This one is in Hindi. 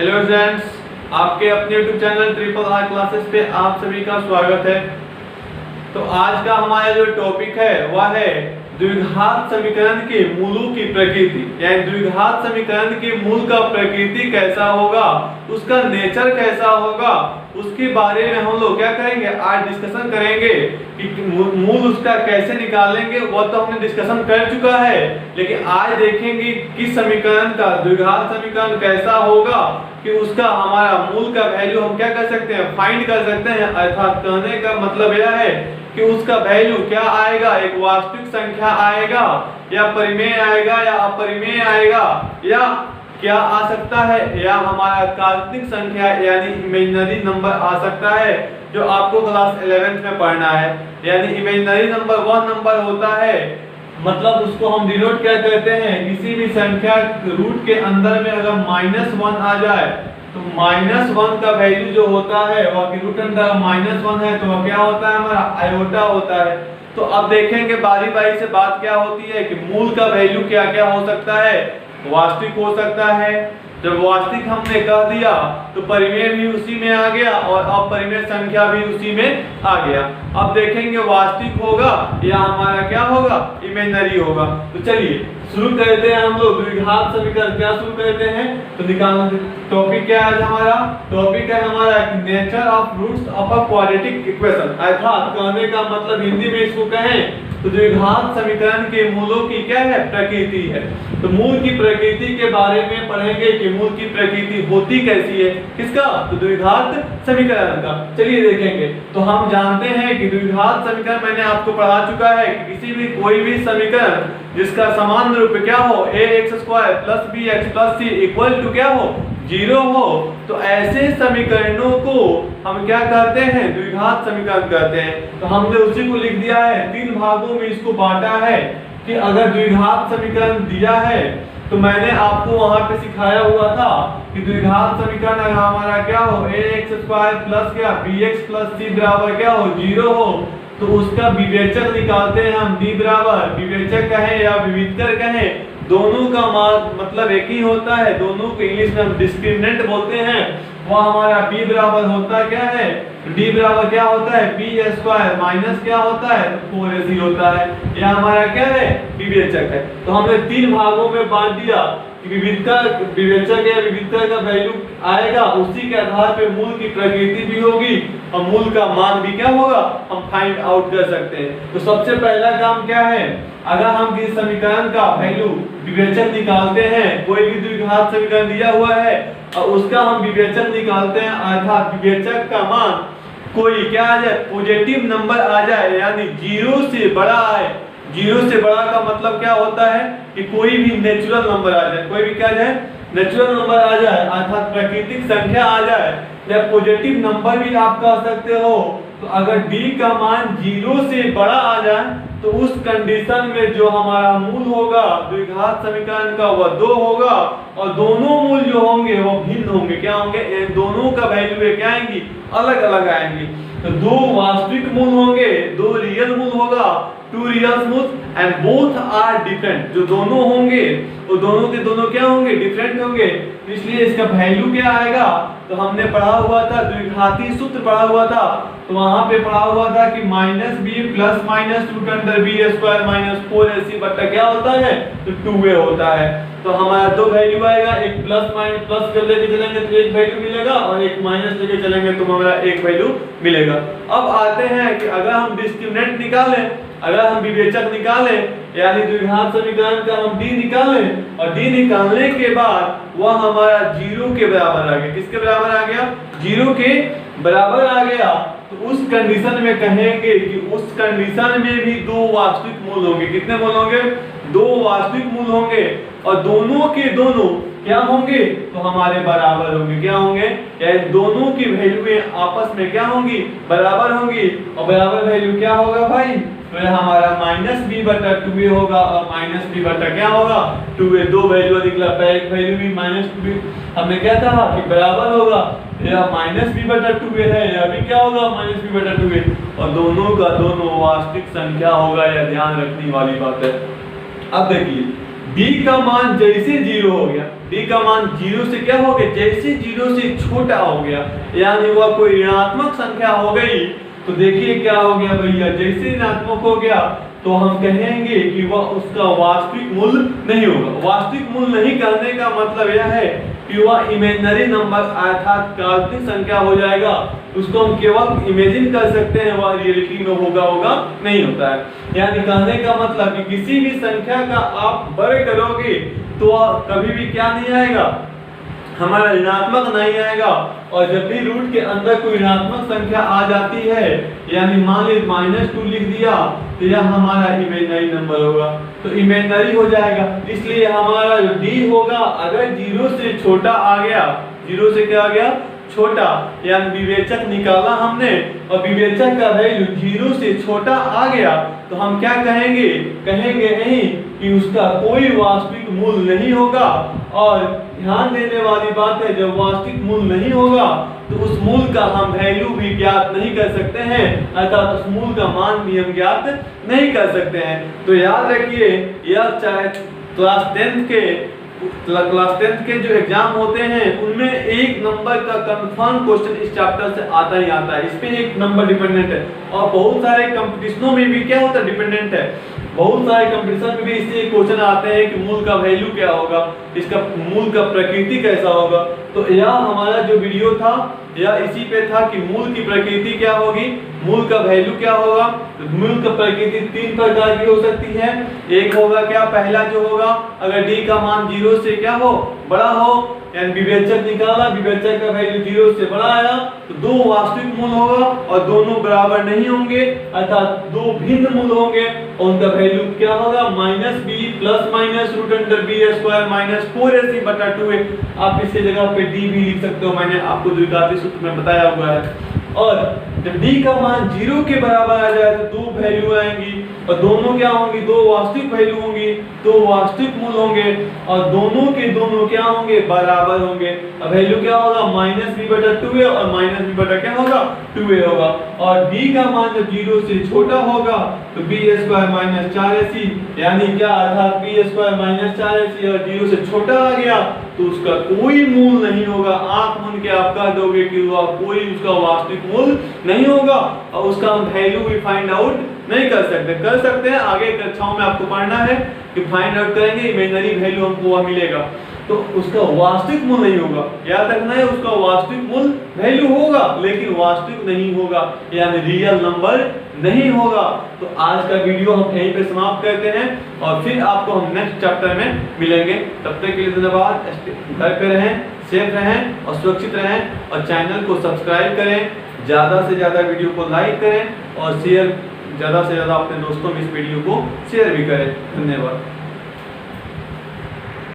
हेलो फ्रेंड्स, आपके अपने YouTube channel triple R classes पे आप सभी का स्वागत है। तो आज का हमारा जो टॉपिक है वह है द्विघात समीकरण के मूलों की प्रकृति, यानी द्विघात समीकरण के मूल का प्रकृति कैसा होगा, उसका नेचर कैसा होगा, उसके बारे में हम लोग क्या करेंगे, आज डिस्कशन करेंगे कि मूल उसका कैसे निकालेंगे। वो तो हमने डिस्कशन कर चुका है, लेकिन आज देखेंगे कि समीकरण का द्विघात समीकरण कैसा होगा कि उसका हमारा मूल का वैल्यू हम क्या कर सकते हैं, फाइंड कर सकते हैं। अर्थात कहने का मतलब यह है कि उसका वैल्यू क्या आएगा, एक वास्तविक संख्या आएगा या परिमेय आएगा या अपरिमेय आएगा या क्या आ सकता है, या हमारा काल्पनिक संख्या यानी इमेजिनरी नंबर आ सकता है, जो आपको क्लास 11th में पढ़ना है। यानी इमेजिनरी नंबर वह नंबर होता है, मतलब उसको हम डिनोट क्या कहते हैं, किसी भी संख्या रूट के अंदर में अगर -1 आ जाए तो -1 का वैल्यू जो होता है वह रूट अंदर -1 है तो वह क्या होता है, हमारा आयोटा होता है। तो अब देखेंगे बारी बारी से बात क्या होती है कि मूल का वैल्यू क्या क्या हो सकता है। वास्तविक हो सकता है, जब वास्तविक हमने कह दिया तो परिमेय भी उसी में आ गया और अपरिमेय संख्या भी उसी में आ गया। अब देखेंगे वास्तविक होगा या हमारा क्या होगा, इमेजिनरी होगा। तो चलिए शुरू करते हैं हम लोग द्विघात समीकरण। क्या शुरू करते हैं तो निकालना। टॉपिक क्या है हमारा, टॉपिक है हमारा nature of roots of a quadratic equation. अर्थात कहने का मतलब हिंदी में इसको कहें तो द्विघात समीकरण के मूलों की क्या है, प्रकृति है। तो मूल की प्रकृति के बारे में पढ़ेंगे कि मूल की प्रकृति होती कैसी है, किसका, तो द्विघात समीकरण का। चलिए देखेंगे। तो हम जानते हैं कि द्विघात समीकरण मैंने आपको पढ़ा चुका है कि किसी भी कोई भी समीकरण जिसका समान रूप क्या हो, ax² + bx + c = क्या हो, 0 हो, तो ऐसे समीकरणों को हम क्या कहते हैं, द्विघात समीकरण कहते हैं। तो हमने उसी को लिख दिया है, 3 भागों में इसको बांटा है कि अगर द्विघात समीकरण दिया है तो मैंने आपको वहां पे सिखाया हुआ था कि द्विघात समीकरण अगर हमारा क्या हो, ax² + क्या bx + c बराबर क्या हो, 0 हो, तो उसका विवेचक निकालते हैं हम। d बराबर विवेचक कहें या विविधकर कहें, दोनों का मतलब एक ही होता है, दोनों को इंग्लिश में हम डिस्क्रिमिनेंट बोलते हैं। वह हमारा b बराबर होता क्या है, d बराबर क्या होता है, b² माइनस क्या होता है, 4ac होता है। यह हमारा क्या है, विवेचक है। तो हमने 3 भागों में बांट दिया कि विवेचक या विविधकर का वैल्यू आएगा, उसी के आधार पे मूल की प्रकृति भी होगी और मूल का मान भी क्या होगा, हम फाइंड आउट कर सकते हैं। तो सबसे पहला काम क्या है, अगर हम किसी समीकरण का वैल्यू विवेचक निकालते हैं, कोई भी द्विघात समीकरण दिया हुआ है और उसका हम विवेचक निकालते हैं, अर्थात विवेचक का मान कोई क्या आ जाए, पॉजिटिव नंबर आ जाए, यानी 0 से बड़ा आए। 0 से बड़ा का मतलब क्या होता है कि कोई भी नेचुरल नंबर आ जाए, कोई भी क्या जाए, नेचुरल नंबर आ जाए, अर्थात प्राकृतिक संख्या आ जाए या पॉजिटिव नंबर भी आप कह सकते हो। तो अगर d का मान 0 से बड़ा आ जाए तो उस कंडीशन में जो हमारा मूल होगा द्विघात समीकरण का वह 2 होगा और दोनों मूल जो होंगे वो भिन्न होंगे। क्या होंगे, दोनों का वैल्यू क्या आएंगी, अलग अलग आएंगी। तो 2 वास्तविक मूल होंगे, 2 रियल मूल होगा, 2 रियल मूल एंड बोथ आर डिफरेंट। जो दोनों होंगे वो दोनों के दोनों क्या होंगे, डिफरेंट होंगे। इसलिए इसका वैल्यू क्या आएगा, तो हमने पढ़ा हुआ था द्विघाती सूत्र पढ़ा हुआ था, तो वहां पे पढ़ा हुआ था कि -b + -√b² - 4ac बटा क्या होता है, तो 2a होता है। तो हमारा 2 वैल्यू आएगा, एक प्लस कर लेके चलेंगे तो एक वैल्यू मिलेगा और एक माइनस लेके चलेंगे तो हमारा एक वैल्यू मिलेगा। अब आते हैं कि अगर हम डिस्क्रिमिनेंट निकालें, अगर हम विवेचक निकालें, यानी द्विघात समीकरण का हम d निकालें और d निकालने के बाद वह हमारा 0 के बराबर आ गया। किसके बराबर आ गया, 0 के बराबर आ गया। तो उस कंडीशन में कहेंगे कि उस कंडीशन में भी 2 वास्तविक मूल होंगे। कितने मूल होंगे, 2 वास्तविक मूल होंगे और दोनों के दोनों क्या होंगे, तो हमारे बराबर होंगे। क्या होंगे, यानी दोनों की वैल्यू आपस में क्या होंगी, बराबर होंगी। और बराबर वैल्यू क्या होगा भाई, तो हमारा -b/2a होगा और -b बटा क्या होगा, 2a। 2 वैल्यू निकला, एक वैल्यू भी -2b, हमने क्या कहा कि बराबर होगा, या -b/2a है, या भी क्या होगा, -b/2a। और दोनों का दोनों वास्तविक संख्या होगा, यह ध्यान रखने वाली बात है। अब देखिए b का मान जैसे 0 हो गया, b का मान 0 से क्या हो गया, जैसे 0 से छोटा हो गया, यानी वह कोई ऋणात्मक संख्या हो गई, तो देखिए क्या हो गया भैया, जैसे ऋणात्मक हो गया तो हम कहेंगे कि वह उसका वास्तविक मूल्य नहीं होगा। वास्तविक मूल्य नहीं कहने का मतलब यह है कि वह इमेजिनरी नंबर अर्थात काल्पनिक संख्या हो जाएगा, उसको हम केवल इमेजिन कर सकते हैं, वह रियलिटी में होगा नहीं होता है। यानी कहने का मतलब कि किसी भी संख्या का आप वर्ग करोगे तो वह कभी भी क्या नहीं आएगा, हमारा ऋणात्मक नहीं आएगा। और जब भी रूट के अंदर कोई ऋणात्मक संख्या आ जाती है, यानी मान लीजिए -2 लिख दिया, तो यह हमारा इमेजिनरी नंबर होगा, तो इमेजिनरी हो जाएगा। इसलिए हमारा जो d होगा, अगर 0 से छोटा आ गया, 0 से क्या आ गया, छोटा, यानी विवेचक निकाला हमने और विवेचक का वैल्यू 0 से छोटा आ गया, तो हम क्या कहेंगे, कहेंगे नहीं कि उसका कोई वास्तविक मूल्य नहीं होगा। और ध्यान देने वाली बात है, जब वास्तविक मूल्य नहीं होगा तो उस मूल्य का हम वैल्यू भी ज्ञात नहीं कर सकते हैं, अर्थात उस मूल्य का मान भी हम ज्ञात नहीं कर सकते हैं। तो याद रखिए, यह चाहे क्लास 10th के जो एग्जाम होते हैं उनमें एक नंबर का कंफर्म क्वेश्चन इस चैप्टर से आता ही आता है, इस पे एक नंबर डिपेंडेंट है। और बहुत सारे कंपटीशनों में भी क्या होता है, डिपेंडेंट है। बहुत सारे कंपटीशन में भी इससे क्वेश्चन आते हैं कि मूल का वैल्यू क्या होगा, इसका मूल का प्रकृति कैसा होगा। तो यह हमारा जो वीडियो था यह इसी पे था कि मूल की प्रकृति क्या होगी, मूल का वैल्यू क्या होगा। तो मूल का प्रकृति 3 प्रकार की हो सकती है। एक होगा क्या, पहला जो होगा, अगर d का मान 0 से क्या हो, बड़ा हो, यानी विवेचक निकाला, विवेचक का वैल्यू 0 से बड़ा आया, तो 2 वास्तविक मूल होगा और दोनों बराबर नहीं होंगे, अर्थात 2 भिन्न मूल होंगे और उनका वैल्यू क्या होगा, -b plus minus √b² -4ac/2a। आप इसके जगह पे d भी लिख सकते हो, मैंने आपको द्विघाती सूत्र में बताया हुआ है। और जब d का मान 0 के बराबर आ जाए तो 2 वैल्यू आएंगी और दोनों क्या होंगी, 2 वास्तविक वैल्यू होंगी, 2 वास्तविक मूल होंगे और दोनों के दोनों क्या होंगे, बराबर होंगे। अब वैल्यू क्या होगा, -b/2a और -b क्या होगा, 2a होगा। और b का मान जब 0 से छोटा होगा तो b² -4ac, यानी क्या, अर्थात b² -4ac और 0 से छोटा आ गया तो उसका कोई मूल नहीं होगा। आंख मूंद के आप कह दोगे कि वह कोई उसका वास्तविक मूल नहीं होगा और उसका हम वैल्यू भी फाइंड आउट नहीं कर सकते हैं। आगे कक्षाओं में आपको पढ़ना है कि फाइंड आउट करेंगे, इमेजिनरी वैल्यू हमको वह मिलेगा, तो उसका वास्तविक मूल्य नहीं होगा। याद रखना है, उसका वास्तविक मूल्य वैल्यू होगा लेकिन वास्तविक नहीं होगा, यानी रियल नंबर नहीं होगा। तो आज का वीडियो हम यहीं पे समाप्त करते हैं और फिर आपको हम नेक्स्ट चैप्टर में मिलेंगे। तब तक के लिए धन्यवाद। घर पे रहें, सेफ रहें और सुरक्षित रहें और चैनल को सब्सक्राइब करें, ज़्यादा से ज़्यादा वीडियो को लाइक करें और शेयर, ज़्यादा से ज़्यादा अपने दोस्तों में इस वीडियो को शेयर भी करें। धन्यवाद।